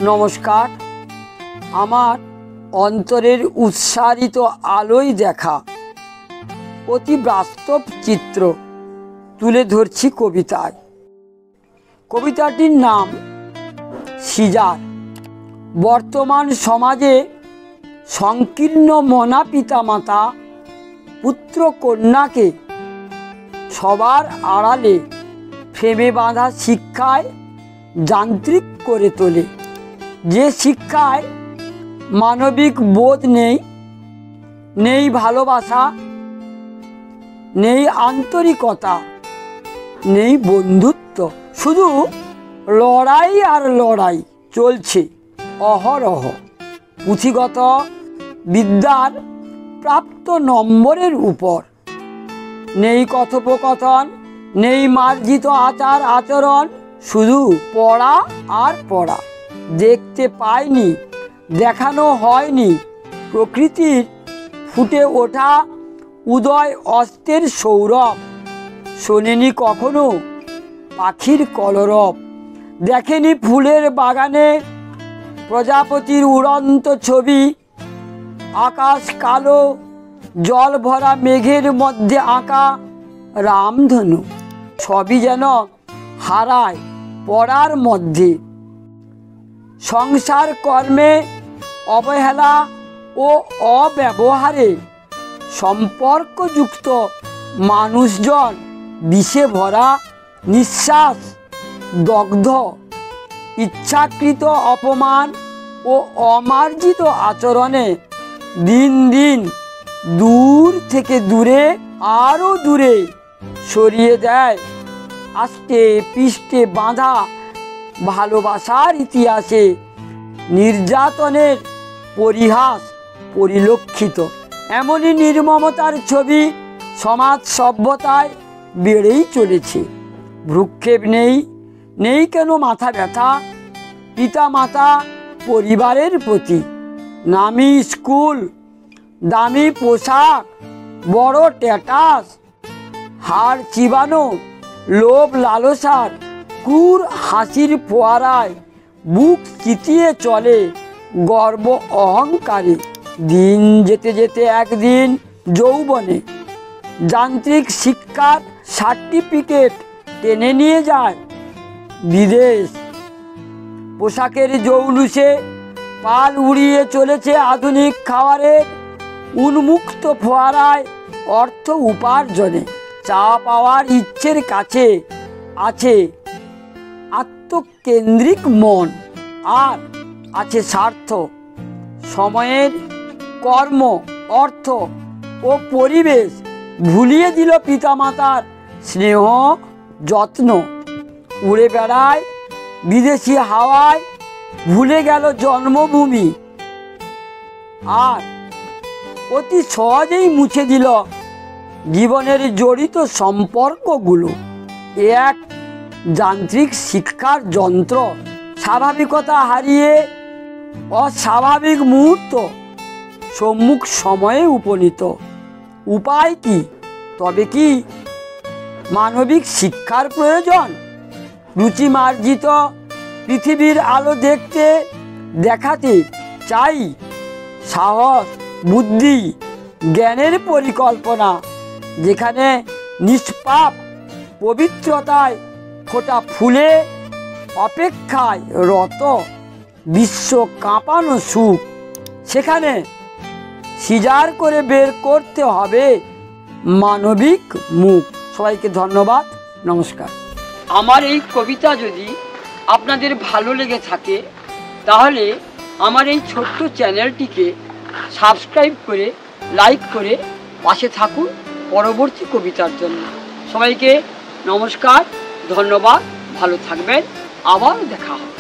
নমস্কার। আমার অন্তরের উৎসারিত আলোয় দেখা অতি বাস্তব চিত্র তুলে ধরছি কবিতায়। কবিতাটির নাম সিজার। বর্তমান সমাজে সংকীর্ণ মনা পিতামাতা পুত্র কন্যাকে সবার আড়ালে ফ্রেমে বাঁধা শিক্ষায় যান্ত্রিক করে তোলে। যে শিক্ষায় মানবিক বোধ নেই, নেই ভালোবাসা, নেই আন্তরিকতা, নেই বন্ধুত্ব, শুধু লড়াই আর লড়াই চলছে অহরহ। পুঁথিগত বিদ্যার প্রাপ্ত নম্বরের উপর নেই কথোপকথন, নেই মার্জিত আচার আচরণ, শুধু পড়া আর পড়া। দেখতে পাইনি, দেখানো হয়নি প্রকৃতির ফুটে ওঠা উদয় অস্তের সৌরভ। শোনেনি কখনো পাখির কলরব, দেখেনি ফুলের বাগানে প্রজাপতির উড়ন্ত ছবি। আকাশ কালো, জল ভরা মেঘের মধ্যে আঁকা রামধনু, সবই যেন হারায় পড়ার মধ্যে। সংসার কর্মে অবহেলা ও অব্যবহারে সম্পর্কযুক্ত মানুষজন বিষে ভরা, নিঃশ্বাস দগ্ধ। ইচ্ছাকৃত অপমান ও অমার্জিত আচরণে দিন দিন দূর থেকে দূরে আরও দূরে সরিয়ে দেয় আষ্টে পৃষ্ঠে বাঁধা ভালোবাসার ইতিহাসে নির্যাতনের পরিহাস পরিলক্ষিত। এমনই নির্মমতার ছবি সমাজ সভ্যতায় বেড়েই চলেছে। ভ্রুক্ষেপ নেই, নেই কেন মাথা ব্যথা পিতা মাতা পরিবারের প্রতি। নামি স্কুল, দামি পোশাক, বড় ট্যাটাস, হাড় চিবানো লোভ লালসার ক্রূর হাসির ফোয়ারায় বুক চিতিয়ে চলে গর্ব অহংকারে। দিন যেতে যেতে একদিন যৌবনে যান্ত্রিক শিক্ষার সার্টিফিকেট টেনে নিয়ে যায় বিদেশ। পোশাকের জৌলুসে পাল উড়িয়ে চলেছে আধুনিক খাবারের উন্মুক্ত ফোয়ারায় অর্থ উপার্জনে। চা পাওয়ার ইচ্ছের কাছে আছে আত্মকেন্দ্রিক মন, আর আছে স্বার্থ। সময়ের কর্ম, অর্থ ও পরিবেশ ভুলিয়ে দিল পিতামাতার স্নেহ যত্ন। উড়ে বেড়ায় বিদেশি হাওয়ায়, ভুলে গেল জন্মভূমি, আর অতি সহজেই মুছে দিল জীবনের জড়িত সম্পর্কগুলো। এক যান্ত্রিক শিক্ষার যন্ত্র স্বাভাবিকতা হারিয়ে অস্বাভাবিক মুহূর্ত সম্মুখ সময়ে উপনীত। উপায় কি? তবে কি মানবিক শিক্ষার প্রয়োজন? রুচিমার্জিত পৃথিবীর আলো দেখতে দেখাতে চাই সাহস, বুদ্ধি, জ্ঞানের পরিকল্পনা, যেখানে নিষ্পাপ পবিত্রতায় ফোটা ফুলে অপেক্ষায় রত বিশ্ব কাঁপানো সুখ। সেখানে সিজার করে বের করতে হবে মানবিক মুখ। সবাইকে ধন্যবাদ, নমস্কার। আমার এই কবিতা যদি আপনাদের ভালো লেগে থাকে তাহলে আমার এই ছোট্ট চ্যানেলটিকে সাবস্ক্রাইব করে লাইক করে পাশে থাকুন পরবর্তী কবিতার জন্য। সবাইকে নমস্কার, ধন্যবাদ, ভালো থাকবেন, আবার দেখা হবে।